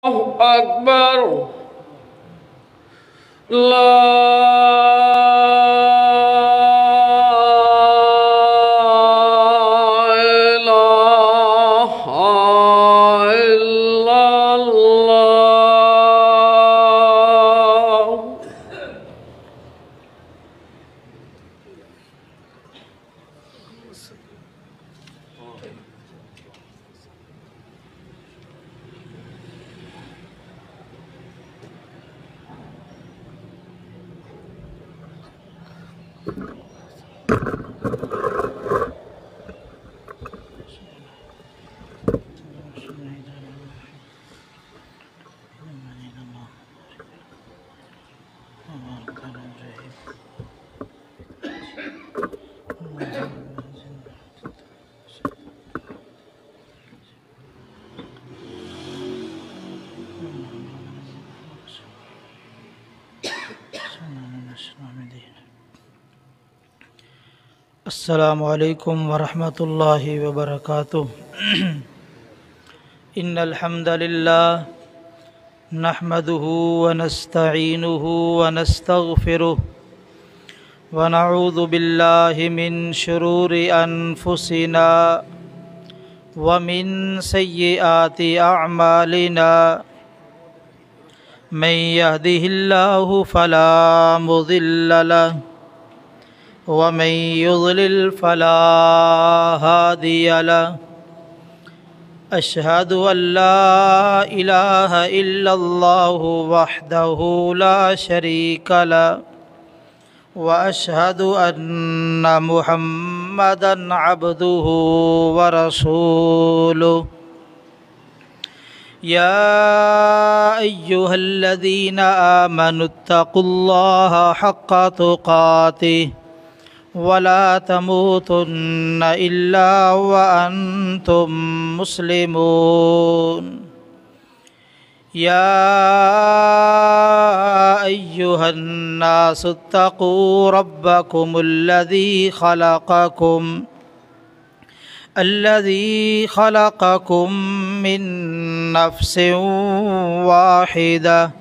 الله أكبر. لا إله إلا الله. السلام علیکم ورحمۃ اللہ وبرکاتہ۔ ان الحمد للہ نحمده ونستعینه ونستغفره ونعوذ باللہ من شرور انفسنا ومن سیئات اعمالنا من يهده الله فلا مضل له ومن يضلل فلا هادي له أشهد أن لا إله إلا الله وحده لا شريك له وأشهد أن محمدا عبده ورسوله يا أيها الذين آمنوا اتقوا الله حق تقاته ولا تموتن إلا وأنتم مسلمون يا أيها الناس اتقوا ربكم الذي خلقكم من نفس واحدة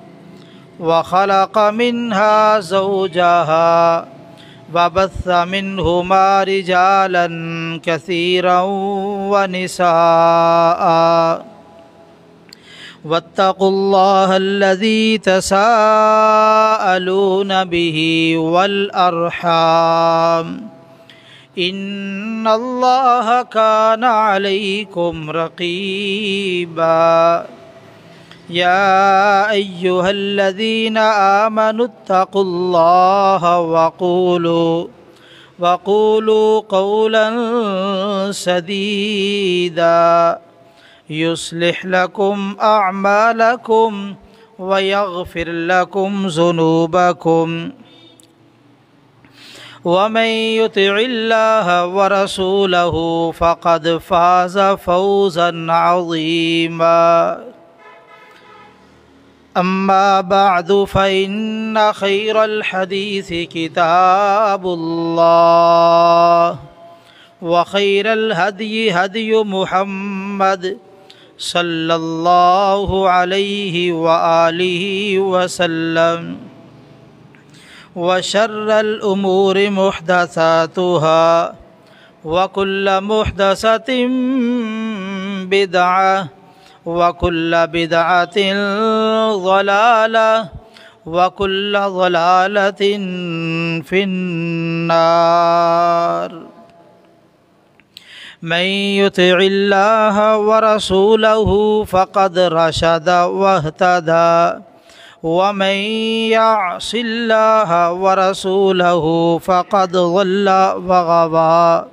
وخلق منها زوجها وبث منهما رجالا كثيرا ونساء واتقوا الله الذي تساءلون به والأرحام إن الله كان عليكم رقيبا يا أيها الذين آمنوا اتقوا الله وقولوا قولا سديدا يصلح لكم أعمالكم ويغفر لكم ذنوبكم ومن يطع الله ورسوله فقد فاز فوزا عظيما أما بعد فإن خير الحديث كتاب الله وخير الهدي هدي محمد صلى الله عليه وآله وسلم وشر الأمور محدثاتها وكل محدثة بدعة وكل بدعة ضلالة وكل ضلالة في النار من يطع الله ورسوله فقد رشد واهتدى ومن يعص الله ورسوله فقد ضل وغوى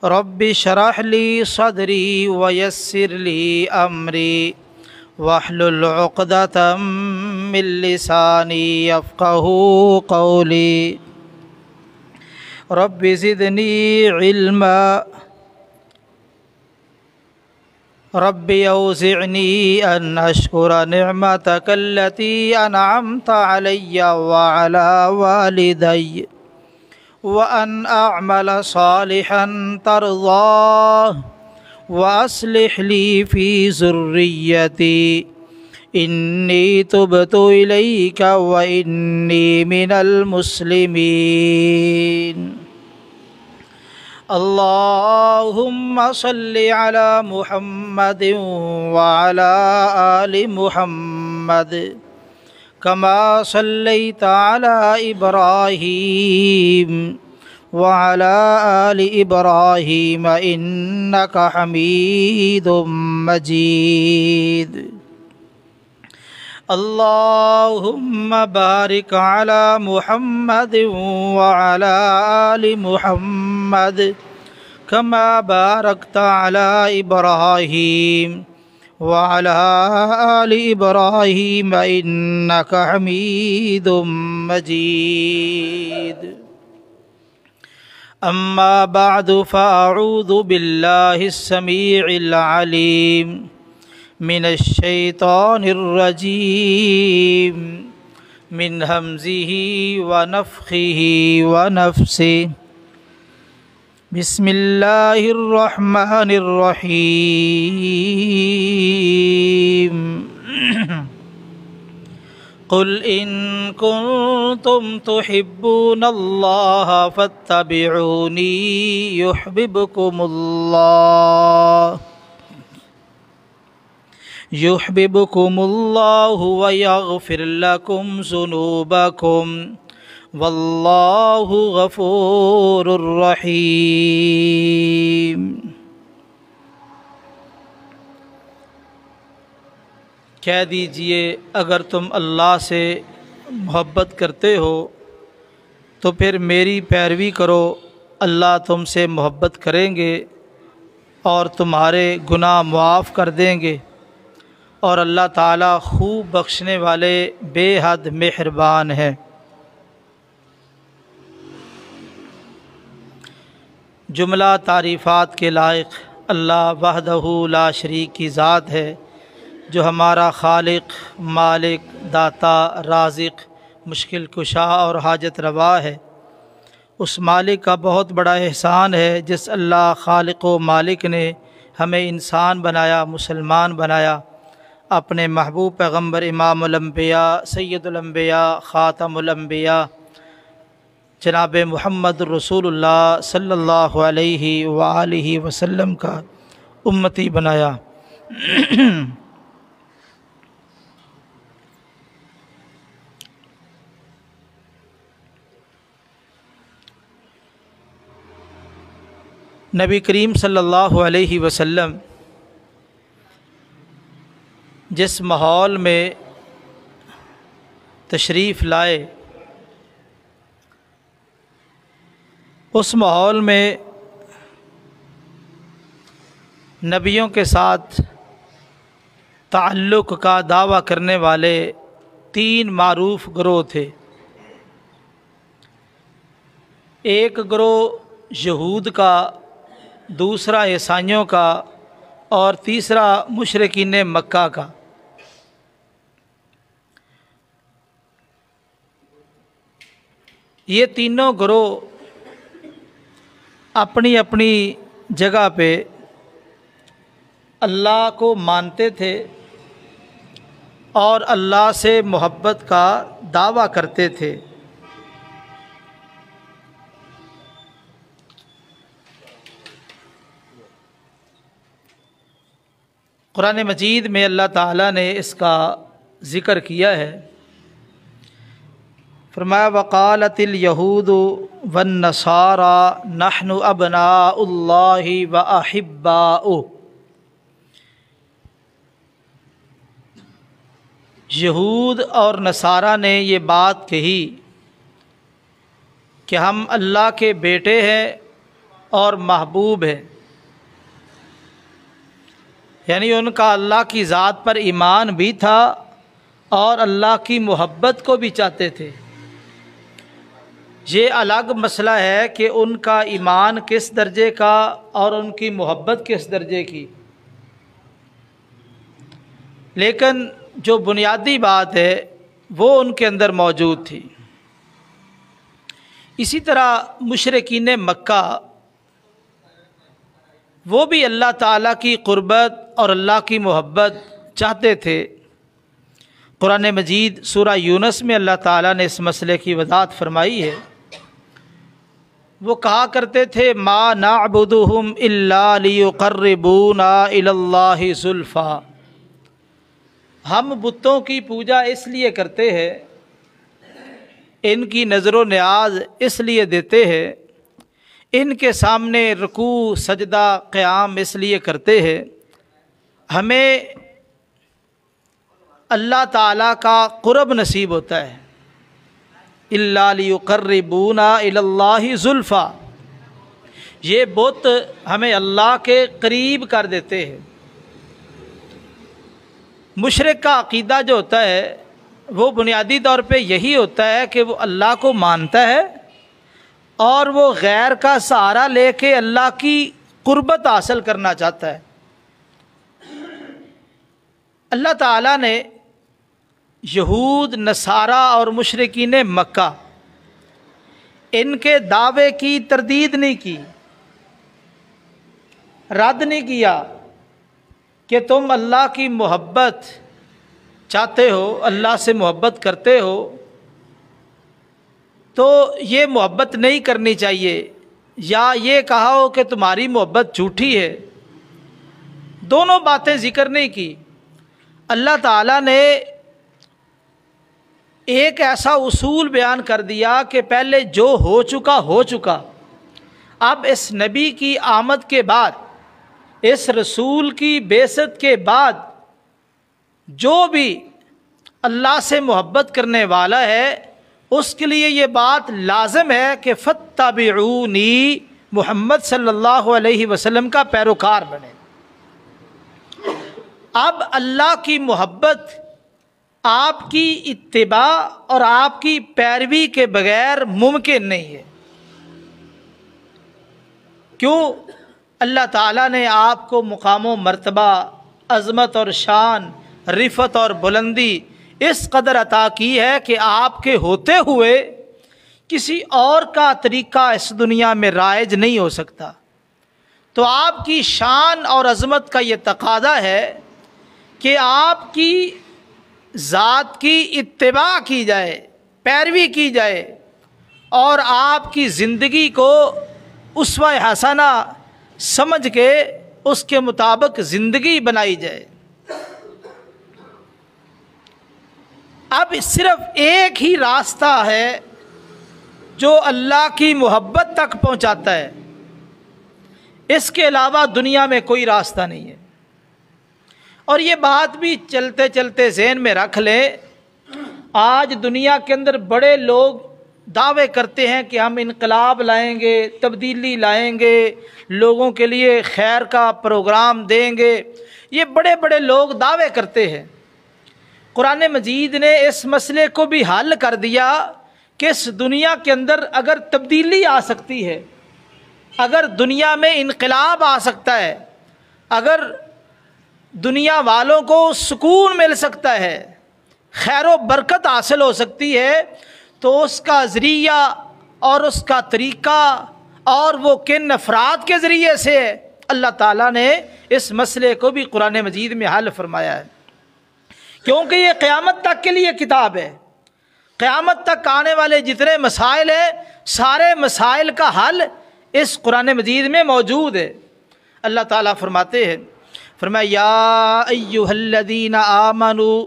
رب اشرح لي صدري ويسر لي أمري واحلل عقدة من لساني يفقه قولي رب زدني علما رب أوزعني أن أشكر نعمتك التي أنعمت علي وعلى والدي وأن أعمل صالحا ترضاه وأصلح لي في ذريتي إني تبت إليك وإني من المسلمين اللهم صل على محمد وعلى آل محمد كما صليت على إبراهيم وعلى آل إبراهيم إنك حميد مجيد اللهم بارك على محمد وعلى آل محمد كما باركت على إبراهيم وعلى آل إبراهيم إنك حميد مجيد أما بعد فأعوذ بالله السميع العليم من الشيطان الرجيم من همزه ونفخه ونفسه بسم الله الرحمن الرحيم قل إن كنتم تحبون الله فاتبعوني يحببكم الله ويغفر لكم ذنوبكم والله غفور رحيم۔ کہہ دیجئے اگر تم اللہ سے محبت کرتے ہو تو پھر میری پیروی کرو، اللہ تم سے محبت کریں گے اور تمہارے گناہ معاف کر دیں گے، اور اللہ تعالیٰ خوب بخشنے والے بے حد مہربان ہے۔ جملہ تعریفات کے لائق اللہ وحدہ لا شریک کی ذات ہے، جو ہمارا خالق، مالک، داتا، رازق، مشکل کشا اور حاجت روا ہے۔ اس مالک کا بہت بڑا احسان ہے جس اللہ خالق و مالک نے ہمیں انسان بنایا، مسلمان بنایا، اپنے محبوب پیغمبر امام الانبیاء، سید الانبیاء، خاتم الانبیاء جناب محمد رسول اللہ صلی اللہ علیہ وآلہ وسلم کا امتی بنایا۔ نبی کریم صلی اللہ علیہ وسلم جس ماحول میں تشریف لائے، اس ماحول میں نبیوں کے ساتھ تعلق کا دعویٰ کرنے والے 3 معروف گروہ تھے۔ ایک گروہ یہود کا، دوسرا عیسائیوں کا، اور تیسرا مشرکین مکہ کا۔ یہ تینوں گروہ اپنی اپنی جگہ پہ اللہ کو مانتے تھے اور اللہ سے محبت کا دعویٰ کرتے تھے۔ قرآن مجید میں اللہ تعالیٰ نے اس کا ذکر کیا ہے، فرمایا وقالت الیہود والنصارى نحن ابناء اللہ واحباؤہ۔ یہود اور نصارہ نے یہ بات کہی کہ ہم اللہ کے بیٹے ہیں اور محبوب ہیں، یعنی ان کا اللہ کی ذات پر ایمان بھی تھا اور اللہ کی محبت کو بھی چاہتے تھے۔ یہ الگ مسئلہ ہے کہ ان کا ایمان کس درجے کا اور ان کی محبت کس درجے کی، لیکن جو بنیادی بات ہے وہ ان کے اندر موجود تھی۔ اسی طرح مشرکین مکہ وہ بھی اللہ تعالیٰ کی قربت اور اللہ کی محبت چاہتے تھے۔ قرآن مجید سورہ یونس میں اللہ تعالیٰ نے اس مسئلے کی وضاحت فرمائی ہے۔ وہ کہا کرتے تھے ما نعبدہم الا لیقربونا الی اللہ زلفیٰ، ہم بتوں کی پوجا اس لیے کرتے ہیں، ان کی نظر و نیاز اس لیے دیتے ہیں، ان کے سامنے رکوع سجدہ قیام اس لیے کرتے ہیں، ہمیں اللہ تعالیٰ کا قرب نصیب ہوتا ہے۔ الا لیقربونا الی اللہ زلفیٰ، یہ بت ہمیں اللہ کے قریب کر دیتے ہیں۔ مشرک کا عقیدہ جو ہوتا ہے وہ بنیادی طور پہ یہی ہوتا ہے کہ وہ اللہ کو مانتا ہے اور وہ غیر کا سہارا لے کے اللہ کی قربت حاصل کرنا چاہتا ہے۔ اللہ تعالیٰ نے یہود، نصارہ اور مشرکین مکہ ان کے دعوے کی تردید نہیں کی، رد نہیں کیا کہ تم اللہ کی محبت چاہتے ہو، اللہ سے محبت کرتے ہو تو یہ محبت نہیں کرنی چاہیے، یا یہ کہا ہو کہ تمہاری محبت جھوٹی ہے۔ دونوں باتیں ذکر نہیں کی۔ اللہ تعالیٰ نے ایک ایسا اصول بیان کر دیا کہ پہلے جو ہو چکا ہو چکا، اب اس نبی کی آمد کے بعد، اس رسول کی بعثت کے بعد جو بھی اللہ سے محبت کرنے والا ہے اس کے لیے یہ بات لازم ہے کہ فاتبعونی، محمد صلی اللہ علیہ وسلم کا پیروکار بنے۔ اب اللہ کی محبت آپ کی اتباع اور آپ کی پیروی کے بغیر ممکن نہیں ہے۔ کیوں؟ اللہ تعالیٰ نے آپ کو مقام و مرتبہ، عظمت اور شان، رفعت اور بلندی اس قدر عطا کی ہے کہ آپ کے ہوتے ہوئے کسی اور کا طریقہ اس دنیا میں رائج نہیں ہو سکتا۔ تو آپ کی شان اور عظمت کا یہ تقاضا ہے کہ آپ کی ذات کی اتباع کی جائے، پیروی کی جائے، اور آپ کی زندگی کو اسوہ حسنہ سمجھ کے اس کے مطابق زندگی بنائی جائے۔ اب صرف ایک ہی راستہ ہے جو اللہ کی محبت تک پہنچاتا ہے، اس کے علاوہ دنیا میں کوئی راستہ نہیں ہے۔ اور یہ بات بھی چلتے چلتے ذہن میں رکھ لیں، آج دنیا کے اندر بڑے لوگ دعوے کرتے ہیں کہ ہم انقلاب لائیں گے، تبدیلی لائیں گے، لوگوں کے لیے خیر کا پروگرام دیں گے، یہ بڑے بڑے لوگ دعوے کرتے ہیں۔ قرآن مجید نے اس مسئلے کو بھی حل کر دیا کہ اس دنیا کے اندر اگر تبدیلی آ سکتی ہے، اگر دنیا میں انقلاب آ سکتا ہے، اگر دنیا والوں کو سکون مل سکتا ہے، خیر و برکت حاصل ہو سکتی ہے، تو اس کا ذریعہ اور اس کا طریقہ اور وہ کن افراد کے ذریعے سے اللہ تعالیٰ نے اس مسئلے کو بھی قرآن مجید میں حل فرمایا ہے، کیونکہ یہ قیامت تک کے لیے کتاب ہے۔ قیامت تک آنے والے جتنے مسائل ہیں، سارے مسائل کا حل اس قرآن مجید میں موجود ہے۔ اللہ تعالیٰ فرماتے ہیں، فرمایا یا ایھا الذین آمنوا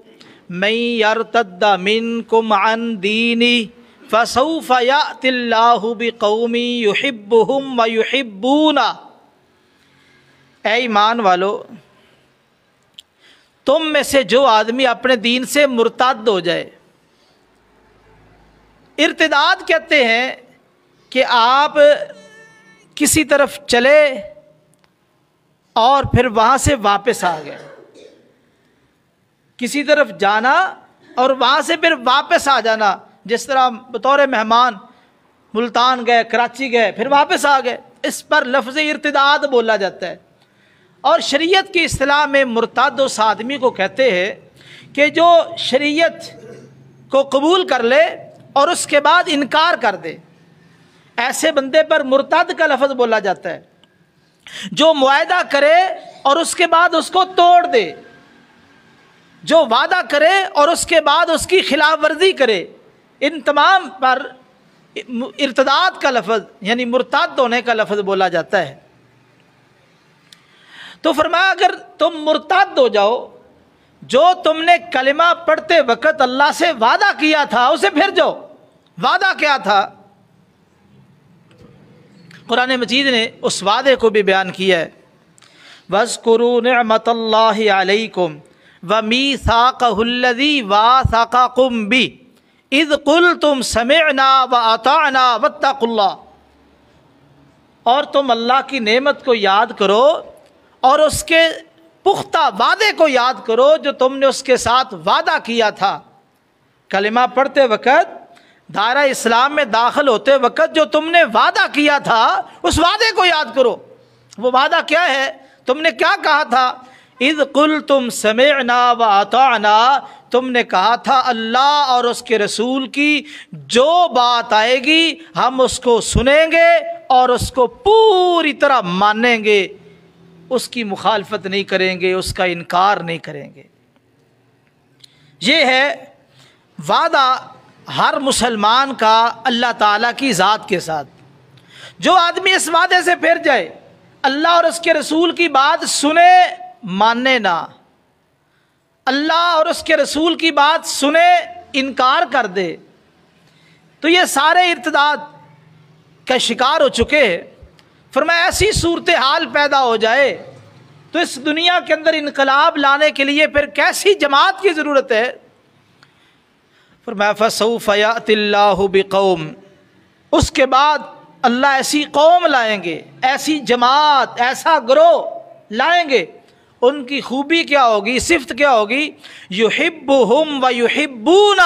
من یرتد منکم عن دینہ فسوف یأتی اللہ بقوم یحبہم ویحبونہ، اے ایمان والو، تم میں سے جو آدمی اپنے دین سے مرتد ہو جائے، ارتداد کہتے ہیں کہ آپ کسی طرف چلے اور پھر وہاں سے واپس آ گئے، کسی طرف جانا اور وہاں سے پھر واپس آ جانا، جس طرح بطور مہمان ملتان گئے، کراچی گئے، پھر واپس آ گئے، اس پر لفظ ارتداد بولا جاتا ہے۔ اور شریعت کی اصطلاح میں مرتد اس آدمی کو کہتے ہیں کہ جو شریعت کو قبول کر لے اور اس کے بعد انکار کر دے، ایسے بندے پر مرتد کا لفظ بولا جاتا ہے۔ جو معاہدہ کرے اور اس کے بعد اس کو توڑ دے، جو وعدہ کرے اور اس کے بعد اس کی خلاف ورزی کرے، ان تمام پر ارتداد کا لفظ یعنی مرتد ہونے کا لفظ بولا جاتا ہے۔ تو فرمایا اگر تم مرتد ہو جاؤ، جو تم نے کلمہ پڑھتے وقت اللہ سے وعدہ کیا تھا اسے پھر جاؤ۔ وعدہ کیا تھا؟ قرآن مجید نے اس وعدے کو بھی بیان کیا ہے، وَاذْكُرُوا نِعْمَةَ اللَّهِ عَلَيْكُمْ وَمِيثَاقَهُ الَّذِي وَاثَقَكُمْ بِهِ اِذْ قُلْتُمْ سَمِعْنَا وَأَطَعْنَا وَاتَّقُوا اللَّهَ، اور تم اللہ کی نعمت کو یاد کرو اور اس کے پختہ وعدے کو یاد کرو جو تم نے اس کے ساتھ وعدہ کیا تھا۔ کلمہ پڑھتے وقت، دائرہ اسلام میں داخل ہوتے وقت جو تم نے وعدہ کیا تھا اس وعدے کو یاد کرو۔ وہ وعدہ کیا ہے؟ تم نے کیا کہا تھا؟ اذ قلتم سمعنا واطعنا، تم نے کہا تھا اللہ اور اس کے رسول کی جو بات آئے گی ہم اس کو سنیں گے اور اس کو پوری طرح مانیں گے، اس کی مخالفت نہیں کریں گے، اس کا انکار نہیں کریں گے۔ یہ ہے وعدہ ہر مسلمان کا اللہ تعالیٰ کی ذات کے ساتھ۔ جو آدمی اس وعدے سے پھر جائے، اللہ اور اس کے رسول کی بات سنے مانے نہ، اللہ اور اس کے رسول کی بات سنے انکار کر دے، تو یہ سارے ارتداد کا شکار ہو چکے ہیں۔ فرمایا ایسی صورتحال پیدا ہو جائے تو اس دنیا کے اندر انقلاب لانے کے لیے پھر کیسی جماعت کی ضرورت ہے؟ فرمایا فَسَوْفَ يَأْتِ اللَّهُ بِقَوْمٍ، اس کے بعد اللہ ایسی قوم لائیں گے، ایسی جماعت، ایسا گروہ لائیں گے۔ ان کی خوبی کیا ہوگی، صفت کیا ہوگی؟ يُحِبُّهُمْ وَيُحِبُّونَ،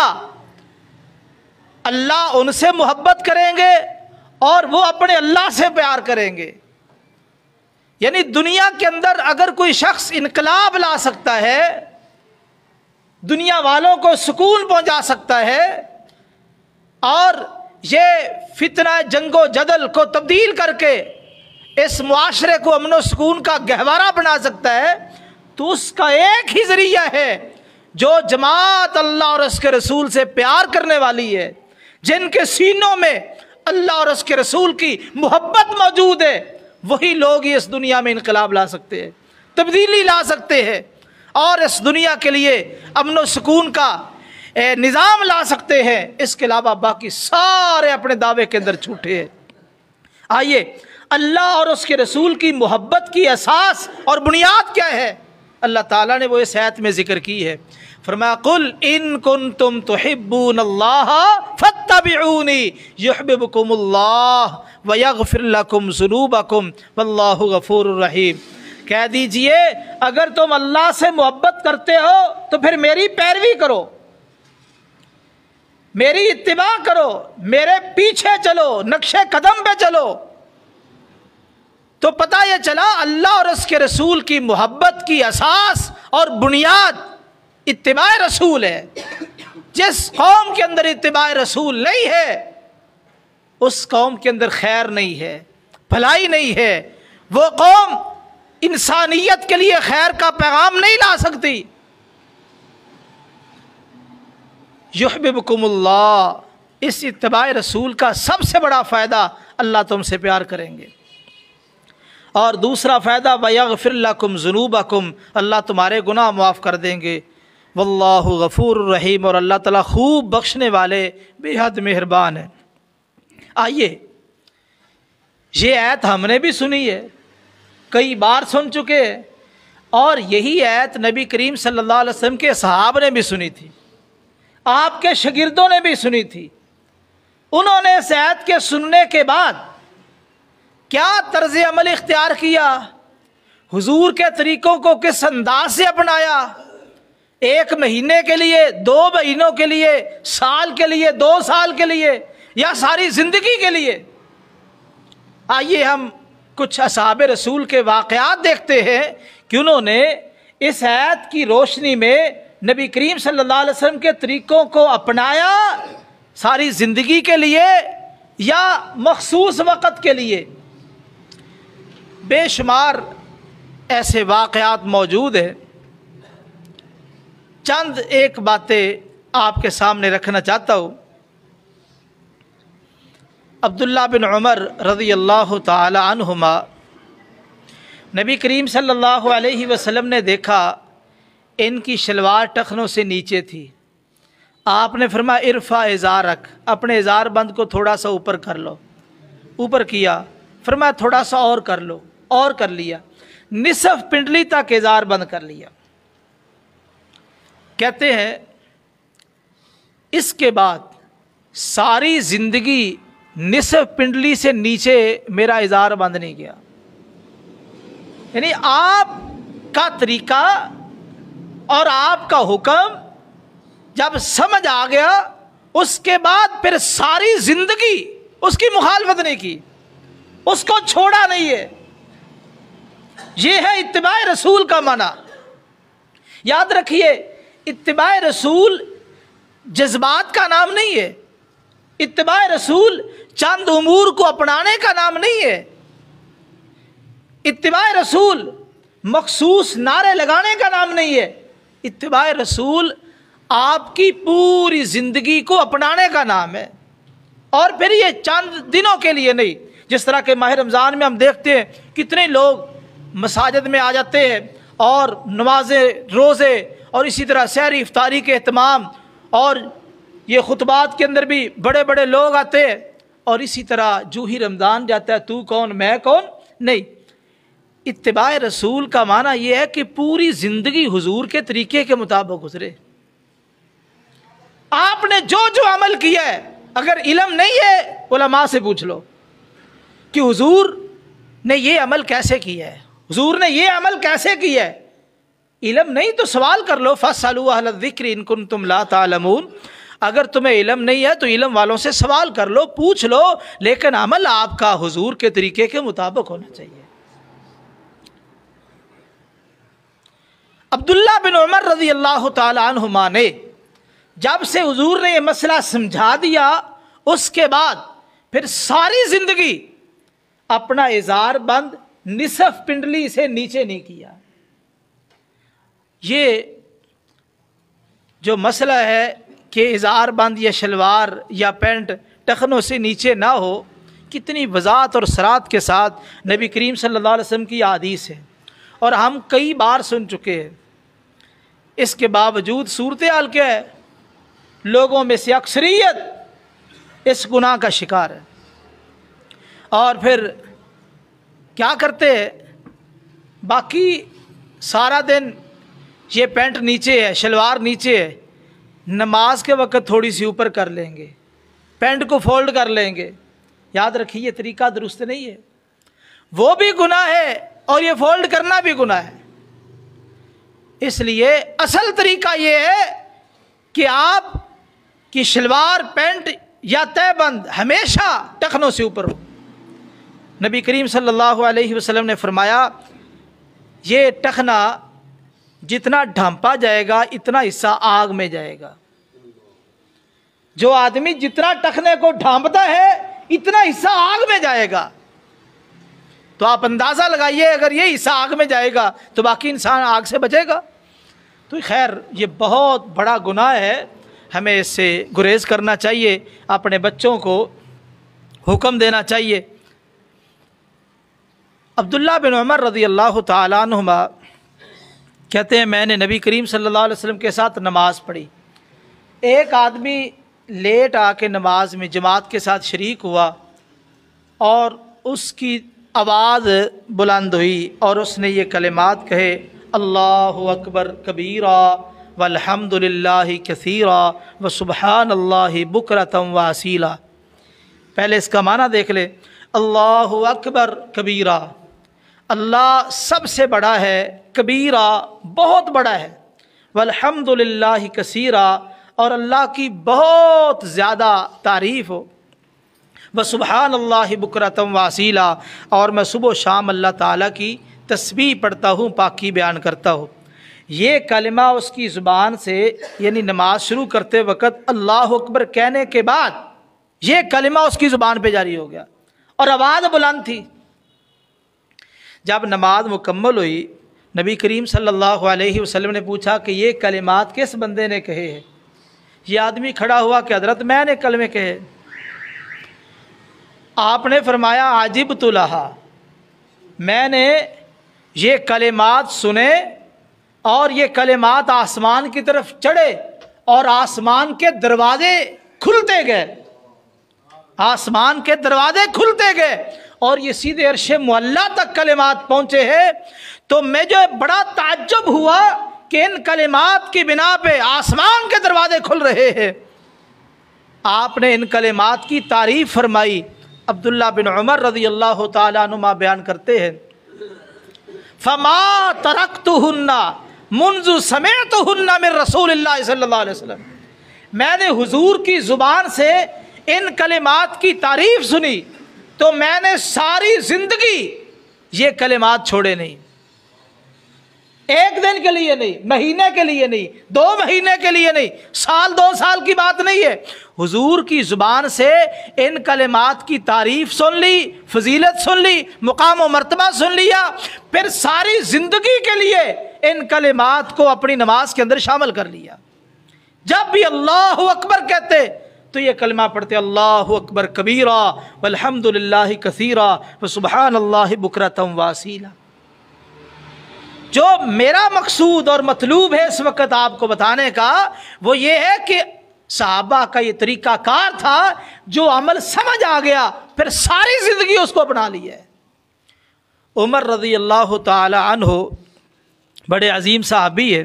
اللہ ان سے محبت کریں گے اور وہ اپنے اللہ سے پیار کریں گے۔ یعنی دنیا کے اندر اگر کوئی شخص انقلاب لا سکتا ہے، دنیا والوں کو سکون پہنچا سکتا ہے اور یہ فتنہ جنگ و جدل کو تبدیل کر کے اس معاشرے کو امن و سکون کا گہوارہ بنا سکتا ہے، تو اس کا ایک ہی ذریعہ ہے، جو جماعت اللہ اور اس کے رسول سے پیار کرنے والی ہے، جن کے سینوں میں اللہ اور اس کے رسول کی محبت موجود ہے، وہی لوگ ہی اس دنیا میں انقلاب لا سکتے ہیں، تبدیلی لا سکتے ہیں اور اس دنیا کے لیے امن و سکون کا نظام لا سکتے ہیں۔ اس کے علاوہ باقی سارے اپنے دعوے کے اندر جھوٹے ہیں۔ آئیے اللہ اور اس کے رسول کی محبت کی اساس اور بنیاد کیا ہے؟ اللہ تعالیٰ نے وہ اس آیت میں ذکر کی ہے۔ فرمایا قل ان کنتم تحبون اللہ فاتبعونی یحببکم اللہ ویغفر لکم ذنوبکم واللہ غفور الرحیم۔ کہہ دیجئے اگر تم اللہ سے محبت کرتے ہو تو پھر میری پیروی کرو، میری اتباع کرو، میرے پیچھے چلو، نقش قدم پہ چلو، تو پتہ یہ چلا اللہ اور اس کے رسول کی محبت کی اساس اور بنیاد اتباع رسول ہے۔ جس قوم کے اندر اتباع رسول نہیں ہے اس قوم کے اندر خیر نہیں ہے، بھلائی نہیں ہے، وہ قوم انسانیت کے لیے خیر کا پیغام نہیں لا سکتی۔ یحببکم اللہ، اس اتباع رسول کا سب سے بڑا فائدہ اللہ تم سے پیار کریں گے، اور دوسرا فائدہ وَيَغْفِرْ لَكُمْ ذُنُوبَكُمْ، اللہ تمہارے گناہ معاف کر دیں گے۔ واللہ غفور الرحیم، اور اللہ تعالیٰ خوب بخشنے والے بے حد مہربان ہے۔ آئیے یہ آیت ہم نے بھی سنی ہے، کئی بار سن چکے ہیں، اور یہی آیت نبی کریم صلی اللہ علیہ وسلم کے صحابہ نے بھی سنی تھی، آپ کے شاگردوں نے بھی سنی تھی۔ انہوں نے اس آیت کے سننے کے بعد کیا طرز عمل اختیار کیا، حضور کے طریقوں کو کس انداز سے اپنایا، 1 مہینے کے لیے، 2 مہینوں کے لیے، سال کے لیے، 2 سال کے لیے، یا ساری زندگی کے لیے۔ آئیے ہم کچھ اصحاب رسول کے واقعات دیکھتے ہیں کہ انہوں نے اس آیت کی روشنی میں نبی کریم صلی اللہ علیہ وسلم کے طریقوں کو اپنایا ساری زندگی کے لیے یا مخصوص وقت کے لیے۔ بے شمار ایسے واقعات موجود ہیں، چند ایک باتیں آپ کے سامنے رکھنا چاہتا ہوں۔ عبداللہ بن عمر رضی اللہ تعالی عنہما، نبی کریم صلی اللہ علیہ وسلم نے دیکھا ان کی شلوار ٹخنوں سے نیچے تھی۔ آپ نے فرمایا ارفع ازارک، اپنے ازار بند کو تھوڑا سا اوپر کر لو۔ اوپر کیا، فرمایا تھوڑا سا اور کر لو، اور کر لیا، نصف پنڈلی تک ازار بند کر لیا۔ کہتے ہیں اس کے بعد ساری زندگی نصف پنڈلی سے نیچے میرا ازار بند نہیں کیا۔ یعنی آپ کا طریقہ اور آپ کا حکم جب سمجھ آ گیا، اس کے بعد پھر ساری زندگی اس کی مخالفت نہیں کی، اس کو چھوڑا نہیں ہے۔ یہ ہے اتباع رسول کا معنی۔ یاد رکھیے، اتباع رسول جذبات کا نام نہیں ہے، اتباع رسول چند امور کو اپنانے کا نام نہیں ہے، اتباع رسول مخصوص نعرے لگانے کا نام نہیں ہے، اتباع رسول آپ کی پوری زندگی کو اپنانے کا نام ہے۔ اور پھر یہ چند دنوں کے لیے نہیں، جس طرح کہ ماہ رمضان میں ہم دیکھتے ہیں کتنے لوگ مساجد میں آ جاتے ہیں اور نمازیں، روزے اور اسی طرح سحری افطاری کے اہتمام، اور یہ خطبات کے اندر بھی بڑے بڑے لوگ آتے ہیں، اور اسی طرح جو ہی رمضان جاتا ہے تو کون میں کون نہیں۔ اتباع رسول کا معنی یہ ہے کہ پوری زندگی حضور کے طریقے کے مطابق گزرے۔ آپ نے جو جو عمل کیا ہے، اگر علم نہیں ہے علماء سے پوچھ لو کہ حضور نے یہ عمل کیسے کیا ہے، حضور نے یہ عمل کیسے کیا ہے۔ علم نہیں تو سوال کر لو، فاسألوا اہل الذکر ان کنتم لا تعلمون۔ اگر تمہیں علم نہیں ہے تو علم والوں سے سوال کر لو، پوچھ لو، لیکن عمل آپ کا حضور کے طریقے کے مطابق ہونا چاہیے۔ عبداللہ بن عمر رضی اللہ تعالی عنہما نے جب سے حضور نے یہ مسئلہ سمجھا دیا، اس کے بعد پھر ساری زندگی اپنا ازار بند نصف پنڈلی سے نیچے نہیں کیا۔ یہ جو مسئلہ ہے کہ ازار بند یا شلوار یا پینٹ ٹخنوں سے نیچے نہ ہو، کتنی وضاحت اور صراحت کے ساتھ نبی کریم صلی اللہ علیہ وسلم کی حدیث ہے، اور ہم کئی بار سن چکے ہیں۔ اس کے باوجود صورتحال کیا ہے؟ لوگوں میں سے اکثریت اس گناہ کا شکار ہے، اور پھر کیا کرتے ہیں؟ باقی سارا دن یہ پینٹ نیچے ہے، شلوار نیچے ہے، نماز کے وقت تھوڑی سی اوپر کر لیں گے، پینٹ کو فولڈ کر لیں گے۔ یاد رکھیے یہ طریقہ درست نہیں ہے، وہ بھی گناہ ہے اور یہ فولڈ کرنا بھی گناہ ہے۔ اس لیے اصل طریقہ یہ ہے کہ آپ کی شلوار، پینٹ یا تہہ بند ہمیشہ ٹخنوں سے اوپر ہو۔ نبی کریم صلی اللہ علیہ وسلم نے فرمایا یہ ٹخنا جتنا ڈھانپا جائے گا اتنا حصہ آگ میں جائے گا۔ جو آدمی جتنا ٹخنے کو ڈھانپتا ہے اتنا حصہ آگ میں جائے گا۔ تو آپ اندازہ لگائیے اگر یہ حصہ آگ میں جائے گا تو باقی انسان آگ سے بچے گا۔ تو خیر یہ بہت بڑا گناہ ہے، ہمیں اس سے گریز کرنا چاہیے، اپنے بچوں کو حکم دینا چاہیے۔ عبداللہ بن عمر رضی اللہ تعالیٰ عنہما کہتے ہیں میں نے نبی کریم صلی اللہ علیہ وسلم کے ساتھ نماز پڑھی۔ ایک آدمی لیٹ آ کے نماز میں جماعت کے ساتھ شریک ہوا اور اس کی آواز بلند ہوئی اور اس نے یہ کلمات کہے، اللہ اکبر کبیرا والحمد للہ کثیرا وسبحان اللہ بکرۃ واصیلا۔ پہلے اس کا معنی دیکھ لے، اللہ اکبر کبیرا، اللہ سب سے بڑا ہے، کبیرا بہت بڑا ہے، والحمد للہ کثیرا اور اللہ کی بہت زیادہ تعریف ہو، وسبحان اللہ بکرۃ واصیلا اور میں صبح و شام اللہ تعالیٰ کی تسبیح پڑھتا ہوں، پاکی بیان کرتا ہوں۔ یہ کلمہ اس کی زبان سے یعنی نماز شروع کرتے وقت اللہ اکبر کہنے کے بعد یہ کلمہ اس کی زبان پہ جاری ہو گیا اور آواز بلند تھی۔ جب نماز مکمل ہوئی نبی کریم صلی اللہ علیہ وسلم نے پوچھا کہ یہ کلمات کس بندے نے کہے ہیں؟ یہ آدمی کھڑا ہوا کہ حضرت میں نے کلمے کہے۔ آپ نے فرمایا عجبت لہا، میں نے یہ کلمات سنے اور یہ کلمات آسمان کی طرف چڑھے اور آسمان کے دروازے کھلتے گئے، آسمان کے دروازے کھلتے گئے اور یہ سیدھے عرش معلیٰ تک کلمات پہنچے ہیں۔ تو میں جو بڑا تعجب ہوا کہ ان کلمات کی بنا پہ آسمان کے دروازے کھل رہے ہیں۔ آپ نے ان کلمات کی تعریف فرمائی۔ عبداللہ بن عمر رضی اللہ تعالیٰ عنہما بیان کرتے ہیں فَمَا تَرَكْتُهُنَّ مُنْذُ سَمِعْتُهُنَّ مِن رسول اللہ صلی اللہ علیہ وسلم، میں نے حضور کی زبان سے ان کلمات کی تعریف سنی تو میں نے ساری زندگی یہ کلمات چھوڑے نہیں، ایک دن کے لیے نہیں، مہینے کے لیے نہیں، 2 مہینے کے لیے نہیں، سال 2 سال کی بات نہیں ہے، حضور کی زبان سے ان کلمات کی تعریف سن لی، فضیلت سن لی، مقام و مرتبہ سن لیا، پھر ساری زندگی کے لیے ان کلمات کو اپنی نماز کے اندر شامل کر لیا۔ جب بھی اللہ اکبر کہتے تو یہ کلمہ پڑھتے اللہ اکبر کبیرہ والحمد للہ کثیرہ وسبحان اللہ بکرۃ واصیلا۔ جو میرا مقصود اور مطلوب ہے اس وقت آپ کو بتانے کا وہ یہ ہے کہ صحابہ کا یہ طریقہ کار تھا، جو عمل سمجھ آ گیا پھر ساری زندگی اس کو اپنا لی ہے۔ عمر رضی اللہ تعالی عنہ بڑے عظیم صحابی ہیں،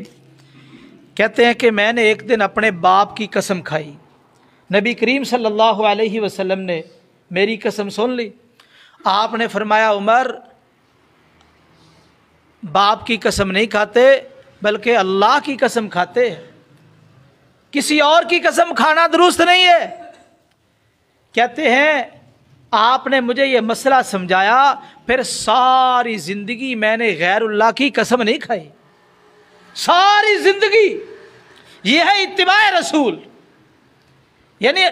کہتے ہیں کہ میں نے ایک دن اپنے باپ کی قسم کھائی، نبی کریم صلی اللہ علیہ وسلم نے میری قسم سن لی۔ آپ نے فرمایا عمر باپ کی قسم نہیں کھاتے بلکہ اللہ کی قسم کھاتے ہیں، کسی اور کی قسم کھانا درست نہیں ہے۔ کہتے ہیں آپ نے مجھے یہ مسئلہ سمجھایا، پھر ساری زندگی میں نے غیر اللہ کی قسم نہیں کھائی، ساری زندگی۔ یہ ہے اتباع رسول، یعنی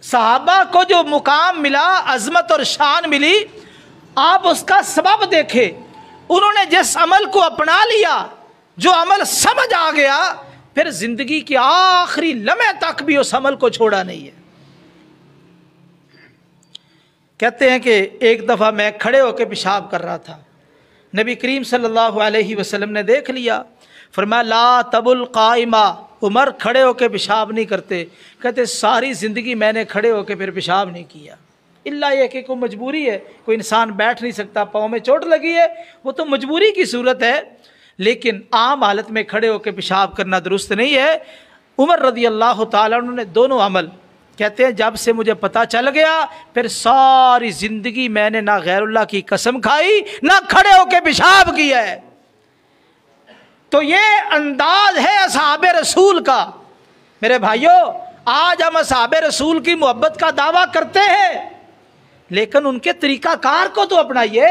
صحابہ کو جو مقام ملا، عظمت اور شان ملی، آپ اس کا سبب دیکھیں۔ انہوں نے جس عمل کو اپنا لیا، جو عمل سمجھ آ گیا، پھر زندگی کے آخری لمحے تک بھی اس عمل کو چھوڑا نہیں ہے۔ کہتے ہیں کہ ایک دفعہ میں کھڑے ہو کے پیشاب کر رہا تھا، نبی کریم صلی اللہ علیہ وسلم نے دیکھ لیا، فرمایا لا تبل قائمہ، عمر کھڑے ہو کے پیشاب نہیں کرتے۔ کہتے ساری زندگی میں نے کھڑے ہو کے پھر پیشاب نہیں کیا، اللہ یہ کہ کوئی مجبوری ہے، کوئی انسان بیٹھ نہیں سکتا، پاؤں میں چوٹ لگی ہے، وہ تو مجبوری کی صورت ہے، لیکن عام حالت میں کھڑے ہو کے پیشاب کرنا درست نہیں ہے۔ عمر رضی اللہ تعالیٰ عنہ نے دونوں عمل، کہتے ہیں جب سے مجھے پتہ چل گیا پھر ساری زندگی میں نے نہ غیر اللہ کی قسم کھائی نہ کھڑے ہو کے پیشاب کیا ہے۔ تو یہ انداز ہے اصحاب رسول کا۔ میرے بھائیوں، آج ہم اصحاب رسول کی محبت کا دعویٰ کرتے ہیں، لیکن ان کے طریقہ کار کو تو اپنائیے۔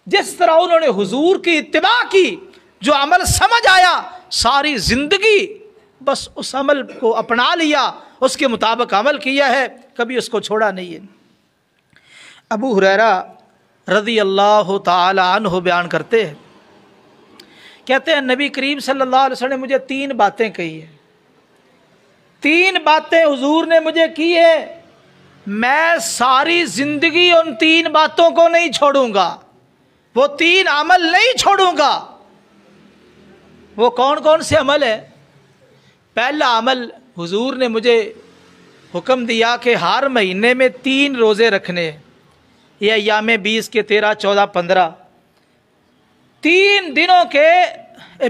جس طرح انہوں نے حضور کی اتباع کی، جو عمل سمجھ آیا، ساری زندگی بس اس عمل کو اپنا لیا، اس کے مطابق عمل کیا ہے، کبھی اس کو چھوڑا نہیں ہے۔ ابو ہریرہ رضی اللہ تعالی عنہ بیان کرتے ہیں، کہتے ہیں نبی کریم صلی اللہ علیہ وسلم نے مجھے 3 باتیں کہی ہیں، 3 باتیں حضور نے مجھے کی ہے، میں ساری زندگی ان 3 باتوں کو نہیں چھوڑوں گا، وہ 3 عمل نہیں چھوڑوں گا۔ وہ کون کون سے عمل ہے؟ پہلا عمل، حضور نے مجھے حکم دیا کہ ہر مہینے میں 3 روزے رکھنے، یہ ایام 20 کے 13، 14، 15، 3 دنوں کے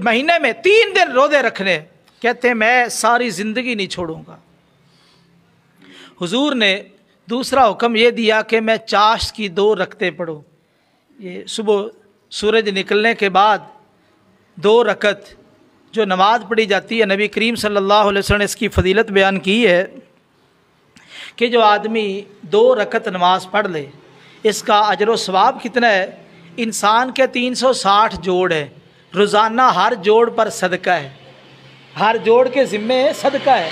مہینے میں 3 دن روزے رکھنے۔ کہتے ہیں میں ساری زندگی نہیں چھوڑوں گا۔ حضور نے دوسرا حکم یہ دیا کہ میں چاشت کی 2 رکعتیں پڑھوں، یہ صبح سورج نکلنے کے بعد 2 رکعت جو نماز پڑھی جاتی ہے، نبی کریم صلی اللہ علیہ وسلم نے اس کی فضیلت بیان کی ہے کہ جو آدمی 2 رکعت نماز پڑھ لے، اس کا اجر و ثواب کتنا ہے؟ انسان کے 360 جوڑ ہے، روزانہ ہر جوڑ پر صدقہ ہے، ہر جوڑ کے ذمے صدقہ ہے۔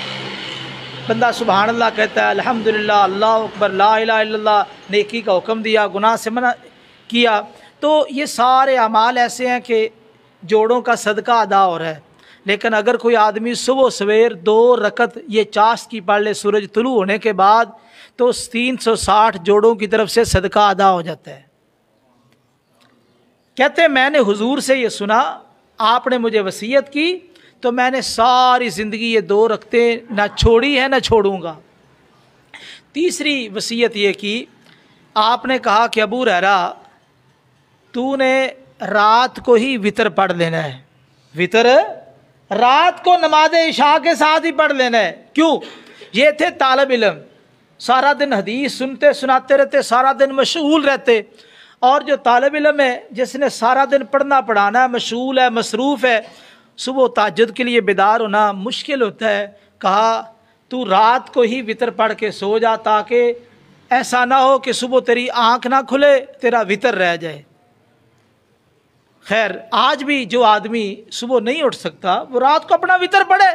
بندہ سبحان اللہ کہتا ہے، الحمدللہ، اللہ اکبر، لا الہ الا اللہ، نیکی کا حکم دیا، گناہ سے منع کیا، تو یہ سارے اعمال ایسے ہیں کہ جوڑوں کا صدقہ ادا ہو رہا ہے، لیکن اگر کوئی آدمی صبح سویر 2 رکعت یہ چاشت کی پڑھ لے سورج طلوع ہونے کے بعد، تو 360 جوڑوں کی طرف سے صدقہ ادا ہو جاتا ہے۔ کہتے ہیں میں نے حضور سے یہ سنا، آپ نے مجھے وصیت کی تو میں نے ساری زندگی یہ 2 رکعتیں نہ چھوڑی ہے نہ چھوڑوں گا۔ تیسری وصیت یہ کی، آپ نے کہا کہ ابو ہریرہ تو نے رات کو ہی وطر پڑھ لینا ہے، وطر رات کو نماز عشاء کے ساتھ ہی پڑھ لینا ہے۔ کیوں؟ یہ تھے طالب علم، سارا دن حدیث سنتے سناتے رہتے، سارا دن مشغول رہتے، اور جو طالب علم ہے جس نے سارا دن پڑھنا پڑھانا ہے، مشغول ہے، مصروف ہے، صبح تہجد کے لیے بیدار ہونا مشکل ہوتا ہے، کہا تو رات کو ہی وطر پڑھ کے سو جا، تاکہ ایسا نہ ہو کہ صبح تیری آنکھ نہ کھلے تیرا وطر رہ جائے۔ خیر آج بھی جو آدمی صبح نہیں اٹھ سکتا وہ رات کو اپنا وطر پڑھے۔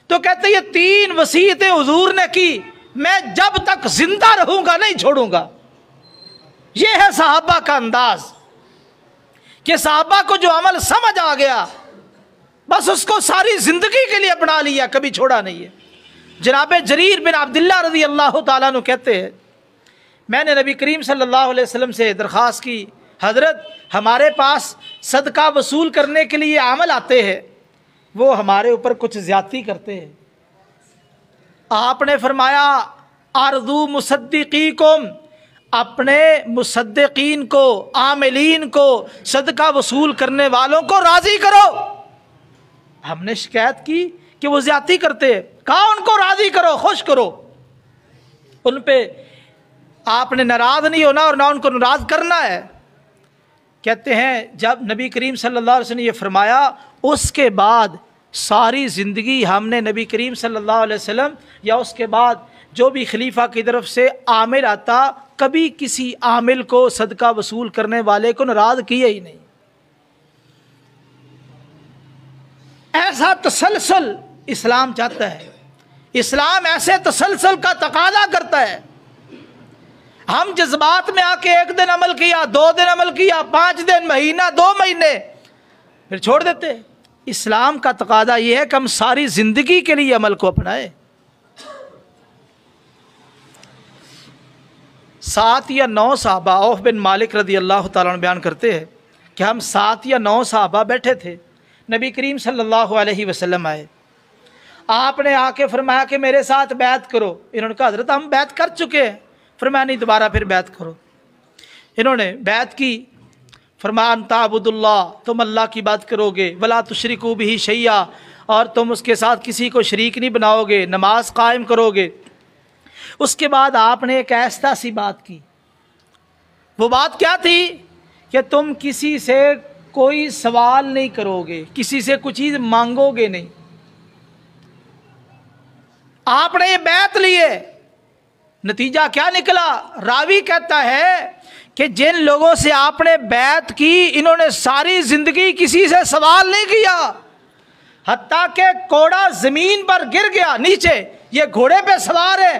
تو کہتے یہ 3 وصیتیں حضور نے کی، میں جب تک زندہ رہوں گا نہیں چھوڑوں گا۔ یہ ہے صحابہ کا انداز کہ صحابہ کو جو عمل سمجھ آ گیا بس اس کو ساری زندگی کے لیے اپنا لیا، کبھی چھوڑا نہیں ہے۔ جناب جریر بن عبداللہ رضی اللہ تعالیٰ عنہ کہتے ہیں میں نے نبی کریم صلی اللہ علیہ وسلم سے درخواست کی، حضرت ہمارے پاس صدقہ وصول کرنے کے لیے عامل آتے ہیں، وہ ہمارے اوپر کچھ زیادتی کرتے ہیں۔ آپ نے فرمایا ارضو مصدقیکم، اپنے مصدقین کو، عاملین کو، صدقہ وصول کرنے والوں کو راضی کرو۔ ہم نے شکایت کی کہ وہ زیادتی کرتے ہیں، کہا ان کو راضی کرو، خوش کرو، ان پہ آپ نے ناراض نہیں ہونا اور نہ ان کو ناراض کرنا ہے۔ کہتے ہیں جب نبی کریم صلی اللہ علیہ وسلم نے یہ فرمایا، اس کے بعد ساری زندگی ہم نے نبی کریم صلی اللہ علیہ وسلم یا اس کے بعد جو بھی خلیفہ کی طرف سے عامل آتا، کبھی کسی عامل کو، صدقہ وصول کرنے والے کو ناراض کیا ہی نہیں۔ ایسا تسلسل اسلام چاہتا ہے، اسلام ایسے تسلسل کا تقاضا کرتا ہے۔ ہم جذبات میں آ کے 1 دن عمل کیا، 2 دن عمل کیا، 5 دن، مہینہ، 2 مہینے، پھر چھوڑ دیتے۔ اسلام کا تقاضا یہ ہے کہ ہم ساری زندگی کے لیے عمل کو اپنائیں۔ 7 یا 9 صحابہ، عوف بن مالک رضی اللہ تعالیٰ عنہ بیان کرتے ہیں کہ ہم 7 یا 9 صحابہ بیٹھے تھے، نبی کریم صلی اللہ علیہ وسلم آئے، آپ نے آ کے فرمایا کہ میرے ساتھ بیعت کرو۔ انہوں نے کہا حضرت ہم بیعت کر چکے ہیں۔ فرمایا نہیں، دوبارہ پھر بیعت کرو۔ انہوں نے بیعت کی، فرمایا ان تعبدوا اللہ، تم اللہ کی بات کرو گے، ولا تشرکوا بہ شیئا، اور تم اس کے ساتھ کسی کو شریک نہیں بناؤ گے، نماز قائم کرو گے۔ اس کے بعد آپ نے ایک ایسا سی بات کی، وہ بات کیا تھی کہ تم کسی سے کوئی سوال نہیں کرو گے، کسی سے کچھ چیز مانگو گے نہیں۔ آپ نے یہ بیعت لیے، نتیجہ کیا نکلا؟ راوی کہتا ہے کہ جن لوگوں سے آپ نے بیعت کی انہوں نے ساری زندگی کسی سے سوال نہیں کیا، حتیٰ کہ گھوڑا زمین پر گر گیا نیچے، یہ گھوڑے پہ سوار ہے،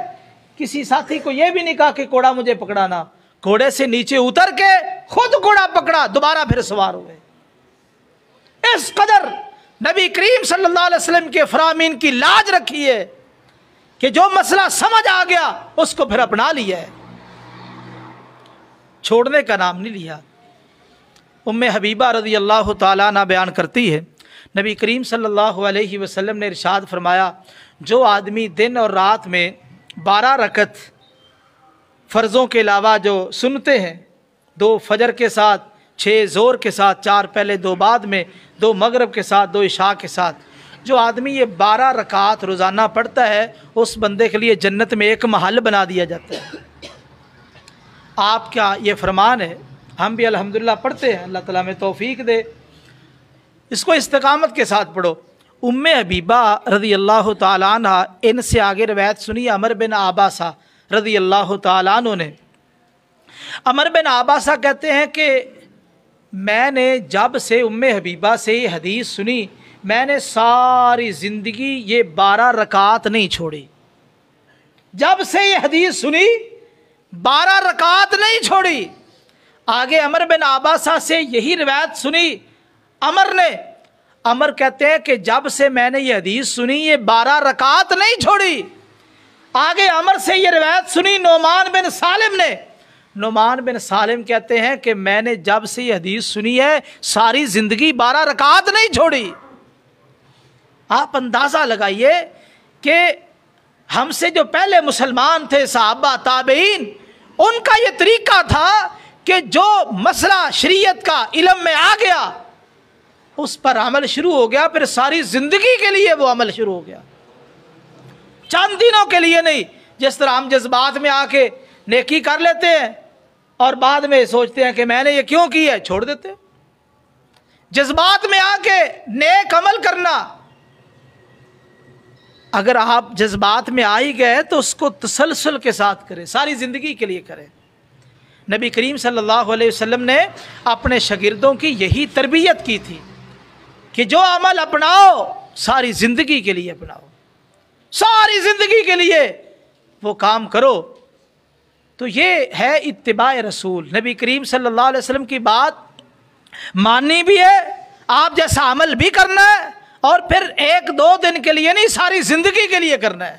کسی ساتھی کو یہ بھی نہیں کہا کہ گھوڑا مجھے پکڑانا، گھوڑے سے نیچے اتر کے خود گھوڑا پکڑا، دوبارہ پھر سوار ہوئے۔ اس قدر نبی کریم صلی اللہ علیہ وسلم کے فرامین کی لاج رکھی ہے کہ جو مسئلہ سمجھ آ گیا اس کو پھر اپنا لیا ہے، چھوڑنے کا نام نہیں لیا۔ ام حبیبہ رضی اللہ تعالیٰ عنہ بیان کرتی ہے نبی کریم صلی اللہ علیہ وسلم نے ارشاد فرمایا، جو آدمی دن اور رات میں 12 رکعت فرضوں کے علاوہ جو سنتے ہیں، 2 فجر کے ساتھ، 6 ظہر کے ساتھ، 4 پہلے 2 بعد میں، 2 مغرب کے ساتھ، 2 عشاء کے ساتھ، جو آدمی یہ 12 رکعات روزانہ پڑھتا ہے اس بندے کے لیے جنت میں ایک محل بنا دیا جاتا ہے۔ آپ کا یہ فرمان ہے، ہم بھی الحمدللہ پڑھتے ہیں، اللہ تعالیٰ میں توفیق دے، اس کو استقامت کے ساتھ پڑھو۔ ام حبیبہ رضی اللہ تعالیٰ عنہ، ان سے آگے روایت سنی عمر بن عابسہ رضی اللہ تعالیٰ عنہ نے۔ عمر بن عابسہ کہتے ہیں کہ میں نے جب سے ام حبیبہ سے یہ حدیث سنی، میں نے ساری زندگی یہ 12 رکعات نہیں چھوڑی۔ جب سے یہ حدیث سنی 12 رکعات نہیں چھوڑی۔ آگے عمر بن عباسہ سے یہی روایت سنی عمر نے. عمر کہتے ہیں کہ جب سے میں نے یہ حدیث سنی یہ 12 رکعت نہیں چھوڑی. آگے عمر سے یہ روایت سنی نعمان بن سالم نے. نعمان بن سالم کہتے ہیں کہ میں نے جب سے یہ حدیث سنی ہے ساری زندگی 12 رکعت نہیں چھوڑی. آپ اندازہ لگائیے کہ ہم سے جو پہلے مسلمان تھے صحابہ تابعین ان کا یہ طریقہ تھا کہ جو مسئلہ شریعت کا علم میں آ گیا اس پر عمل شروع ہو گیا، پھر ساری زندگی کے لیے وہ عمل شروع ہو گیا، چند دنوں کے لیے نہیں. جس طرح ہم جذبات میں آ کے نیکی کر لیتے ہیں اور بعد میں سوچتے ہیں کہ میں نے یہ کیوں کی ہے، چھوڑ دیتے. جذبات میں آ کے نیک عمل کرنا، اگر آپ جذبات میں آ ہی گئے تو اس کو تسلسل کے ساتھ کریں، ساری زندگی کے لیے کریں. نبی کریم صلی اللہ علیہ وسلم نے اپنے شاگردوں کی یہی تربیت کی تھی کہ جو عمل اپناؤ ساری زندگی کے لیے اپناؤ، ساری زندگی کے لیے وہ کام کرو. تو یہ ہے اتباع رسول. نبی کریم صلی اللہ علیہ وسلم کی بات ماننی بھی ہے، آپ جیسا عمل بھی کرنا ہے، اور پھر 1-2 دن کے لیے نہیں ساری زندگی کے لیے کرنا ہے.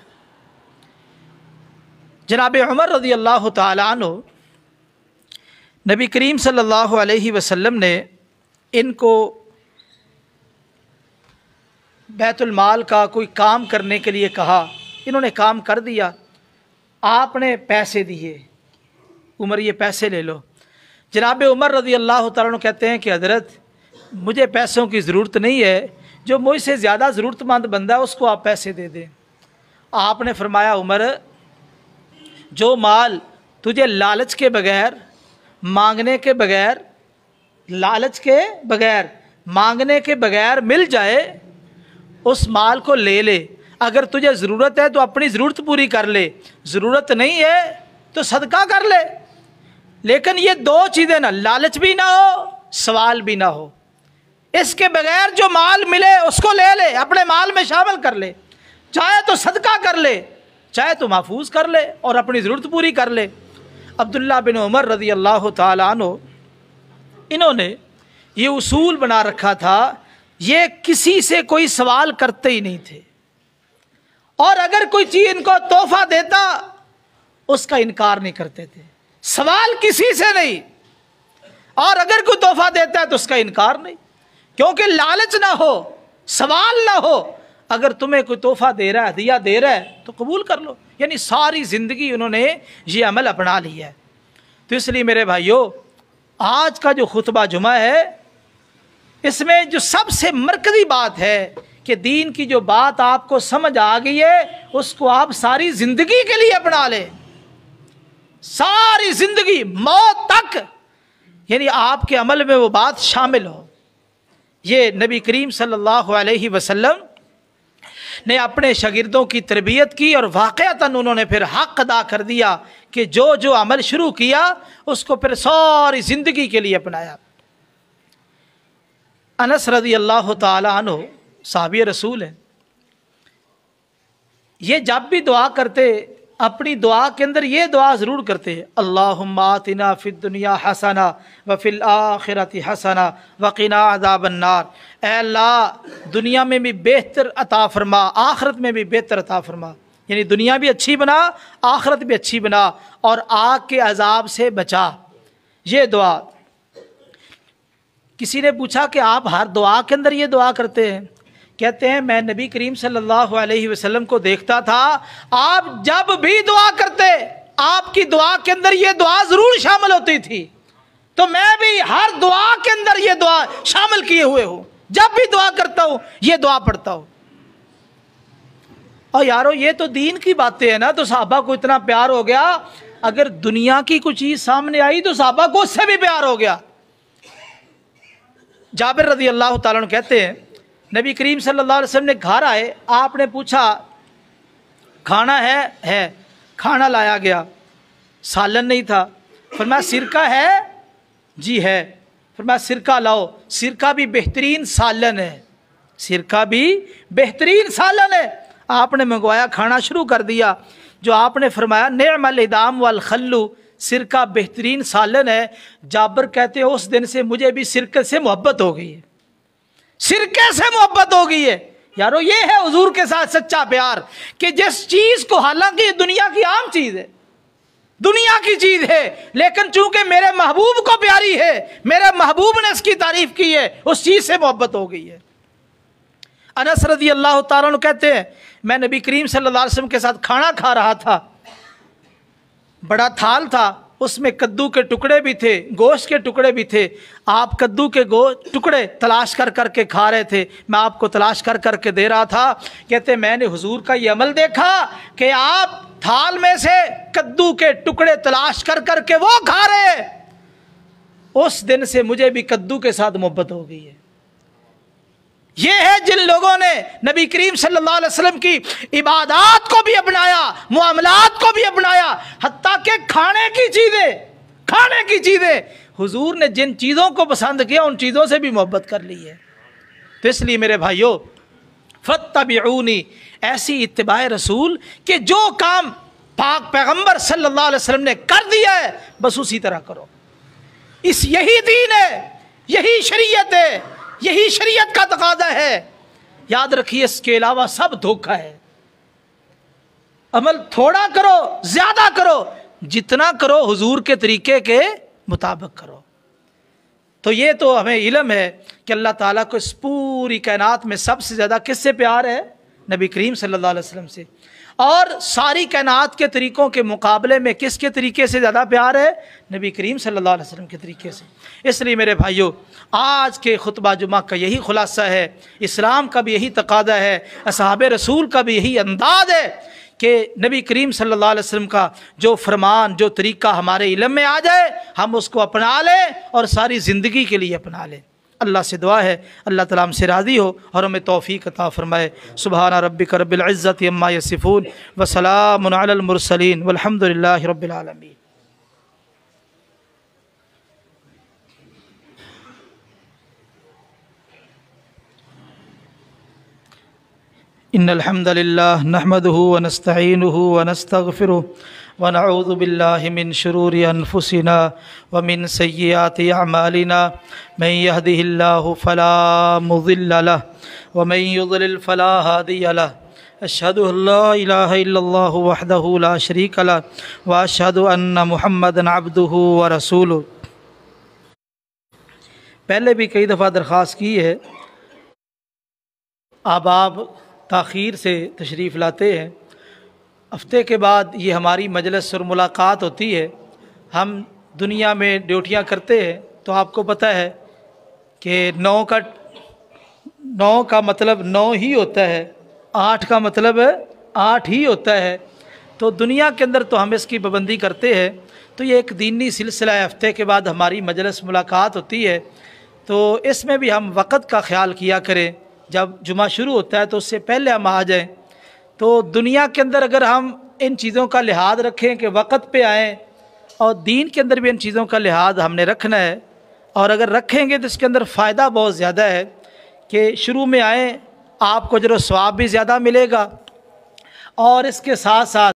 جناب عمر رضی اللہ تعالیٰ عنہ نبی کریم صلی اللہ علیہ وسلم نے ان کو بیت المال کا کوئی کام کرنے کے لیے کہا. انہوں نے کام کر دیا، آپ نے پیسے دیے، عمر یہ پیسے لے لو. جناب عمر رضی اللہ تعالیٰ عنہ کہتے ہیں کہ حضرت مجھے پیسوں کی ضرورت نہیں ہے، جو مجھ سے زیادہ ضرورت مند بندہ ہے اس کو آپ پیسے دے دیں. آپ نے فرمایا عمر جو مال تجھے لالچ کے بغیر، مانگنے کے بغیر، لالچ کے بغیر، مانگنے کے بغیر مل جائے اس مال کو لے لے. اگر تجھے ضرورت ہے تو اپنی ضرورت پوری کر لے، ضرورت نہیں ہے تو صدقہ کر لے. لیکن یہ 2 چیزیں نہ، لالچ بھی نہ ہو، سوال بھی نہ ہو. اس کے بغیر جو مال ملے اس کو لے لے، اپنے مال میں شامل کر لے، چاہے تو صدقہ کر لے، چاہے تو محفوظ کر لے اور اپنی ضرورت پوری کر لے. عبداللہ بن عمر رضی اللہ تعالیٰ عنہ انہوں نے یہ اصول بنا رکھا تھا، یہ کسی سے کوئی سوال کرتے ہی نہیں تھے، اور اگر کوئی چیز ان کو تحفہ دیتا اس کا انکار نہیں کرتے تھے. سوال کسی سے نہیں، اور اگر کوئی تحفہ دیتا ہے تو اس کا انکار نہیں، کیونکہ لالچ نہ ہو، سوال نہ ہو. اگر تمہیں کوئی تحفہ دے رہا ہے، ہدیہ دے رہا ہے تو قبول کر لو. یعنی ساری زندگی انہوں نے یہ عمل اپنا لیا ہے. تو اس لیے میرے بھائیوں آج کا جو خطبہ جمعہ ہے اس میں جو سب سے مرکزی بات ہے کہ دین کی جو بات آپ کو سمجھ آ گئی ہے اس کو آپ ساری زندگی کے لیے اپنا لیں، ساری زندگی موت تک، یعنی آپ کے عمل میں وہ بات شامل ہو. یہ نبی کریم صلی اللہ علیہ وسلم نے اپنے شاگردوں کی تربیت کی، اور واقعتاً انہوں نے پھر حق ادا کر دیا کہ جو عمل شروع کیا اس کو پھر ساری زندگی کے لیے اپنایا. انس رضی اللہ تعالیٰ عنہ صحابی رسول ہیں، یہ جب بھی دعا کرتے اپنی دعا کے اندر یہ دعا ضرور کرتے ہیں، اللہم آتنا فی الدنیا حسنہ وفی الآخرۃ حسنہ وقنا عذاب النار. اے اللہ دنیا میں بھی بہتر عطا فرما، آخرت میں بھی بہتر عطا فرما، یعنی دنیا بھی اچھی بنا، آخرت بھی اچھی بنا، اور آگ کے عذاب سے بچا. یہ دعا. کسی نے پوچھا کہ آپ ہر دعا کے اندر یہ دعا کرتے ہیں؟ کہتے ہیں میں نبی کریم صلی اللہ علیہ وسلم کو دیکھتا تھا آپ جب بھی دعا کرتے آپ کی دعا کے اندر یہ دعا ضرور شامل ہوتی تھی، تو میں بھی ہر دعا کے اندر یہ دعا شامل کیے ہوئے ہوں، جب بھی دعا کرتا ہوں یہ دعا پڑھتا ہوں. اور یارو یہ تو دین کی باتیں ہیں نا، تو صحابہ کو اتنا پیار ہو گیا، اگر دنیا کی کوئی چیز سامنے آئی تو صحابہ کو اس سے بھی پیار ہو گیا. جابر رضی اللہ تعالیٰ عنہ کہتے ہیں نبی کریم صلی اللہ علیہ وسلم نے گھر آئے، آپ نے پوچھا کھانا ہے، کھانا لایا گیا، سالن نہیں تھا. فرمایا سرکہ ہے؟ جی ہے. فرمایا سرکہ لاؤ. سرکہ بھی بہترین سالن ہے، سرکہ بھی بہترین سالن ہے. آپ نے منگوایا، کھانا شروع کر دیا. جو آپ نے فرمایا نعم الادام والخل سرکہ بہترین سالن ہے۔ جابر کہتے ہیں اس دن سے مجھے بھی سرکے سے محبت ہو گئی ہے، سرکے سے محبت ہو گئی ہے۔ یارو یہ ہے حضور کے ساتھ سچا پیار، کہ جس چیز کو، حالانکہ یہ دنیا کی عام چیز ہے، دنیا کی چیز ہے، لیکن چونکہ میرے محبوب کو پیاری ہے، میرے محبوب نے اس کی تعریف کی ہے، اس چیز سے محبت ہو گئی ہے۔ انس رضی اللہ تعالیٰ عنہ کہتے ہیں میں نبی کریم صلی اللہ علیہ وسلم کے ساتھ کھانا کھا رہا تھا، بڑا تھال تھا، اس میں کدو کے ٹکڑے بھی تھے، گوشت کے ٹکڑے بھی تھے۔ آپ کدو کے ٹکڑے تلاش کر کر کے کھا رہے تھے، میں آپ کو تلاش کر کر کے دے رہا تھا۔ کہتے میں نے حضور کا یہ عمل دیکھا کہ آپ تھال میں سے کدو کے ٹکڑے تلاش کر کر کے وہ کھا رہے، اس دن سے مجھے بھی کدو کے ساتھ محبت ہو گئی ہے۔ یہ ہے جن لوگوں نے نبی کریم صلی اللہ علیہ وسلم کی عبادات کو بھی اپنایا، معاملات کو بھی اپنایا، حتیٰ کہ کھانے کی چیزیں حضور نے جن چیزوں کو پسند کیا ان چیزوں سے بھی محبت کر لی ہے۔ تو اس لیے میرے بھائیو، فاتبعونی، ایسی اتباع رسول کہ جو کام پاک پیغمبر صلی اللہ علیہ وسلم نے کر دیا ہے بس اسی طرح کرو۔ یہی دین ہے، یہی شریعت ہے، یہی شریعت کا تقاضا ہے۔ یاد رکھیے اس کے علاوہ سب دھوکہ ہے۔ عمل تھوڑا کرو، زیادہ کرو، جتنا کرو حضور کے طریقے کے مطابق کرو۔ تو یہ تو ہمیں علم ہے کہ اللہ تعالیٰ کو اس پوری کائنات میں سب سے زیادہ کس سے پیار ہے؟ نبی کریم صلی اللہ علیہ وسلم سے۔ اور ساری کائنات کے طریقوں کے مقابلے میں کس کے طریقے سے زیادہ پیار ہے؟ نبی کریم صلی اللہ علیہ وسلم کے طریقے سے۔ اس لیے میرے بھائیوں، آج کے خطبہ جمعہ کا یہی خلاصہ ہے، اسلام کا بھی یہی تقاضا ہے، اصحاب رسول کا بھی یہی انداز ہے کہ نبی کریم صلی اللہ علیہ وسلم کا جو فرمان، جو طریقہ ہمارے علم میں آ جائے ہم اس کو اپنا لیں اور ساری زندگی کے لیے اپنا لیں۔ اللہ سے دعا ہے اللہ تعالیٰ ہم سے راضی ہو اور ہمیں توفیق عطا فرمائے۔ سبحان ربک رب العزت عما یصفون وسلام علی المرسلین والحمد للہ رب العالمین۔ ان الحمد للہ نحمده ونستعینه ونستغفره ونعوذ باللہ من شرور انفسنا ومن سیئات اعمالنا من يهده اللہ فلا مضل له ومن يضلل فلا هادی له اشهد ان لا الہ الا اللہ وحدہ لا شریک له واشهد ان محمدا عبدہ ورسولہ۔ پہلے بھی کئی دفعہ درخواست کی ہے، احباب تاخیر سے تشریف لاتے ہیں، ہفتے کے بعد یہ ہماری مجلس اور ملاقات ہوتی ہے۔ ہم دنیا میں ڈیوٹیاں کرتے ہیں تو آپ کو پتہ ہے کہ 9 کا مطلب 9 ہی ہوتا ہے، 8 کا مطلب 8 ہی ہوتا ہے۔ تو دنیا کے اندر تو ہم اس کی پابندی کرتے ہیں، تو یہ ایک دینی سلسلہ ہے، ہفتے کے بعد ہماری مجلس ملاقات ہوتی ہے، تو اس میں بھی ہم وقت کا خیال کیا کریں۔ جب جمعہ شروع ہوتا ہے تو اس سے پہلے ہم آ جائیں۔ تو دنیا کے اندر اگر ہم ان چیزوں کا لحاظ رکھیں کہ وقت پہ آئیں، اور دین کے اندر بھی ان چیزوں کا لحاظ ہم نے رکھنا ہے، اور اگر رکھیں گے تو اس کے اندر فائدہ بہت زیادہ ہے کہ شروع میں آئیں، آپ کو اجر و ثواب بھی زیادہ ملے گا، اور اس کے ساتھ ساتھ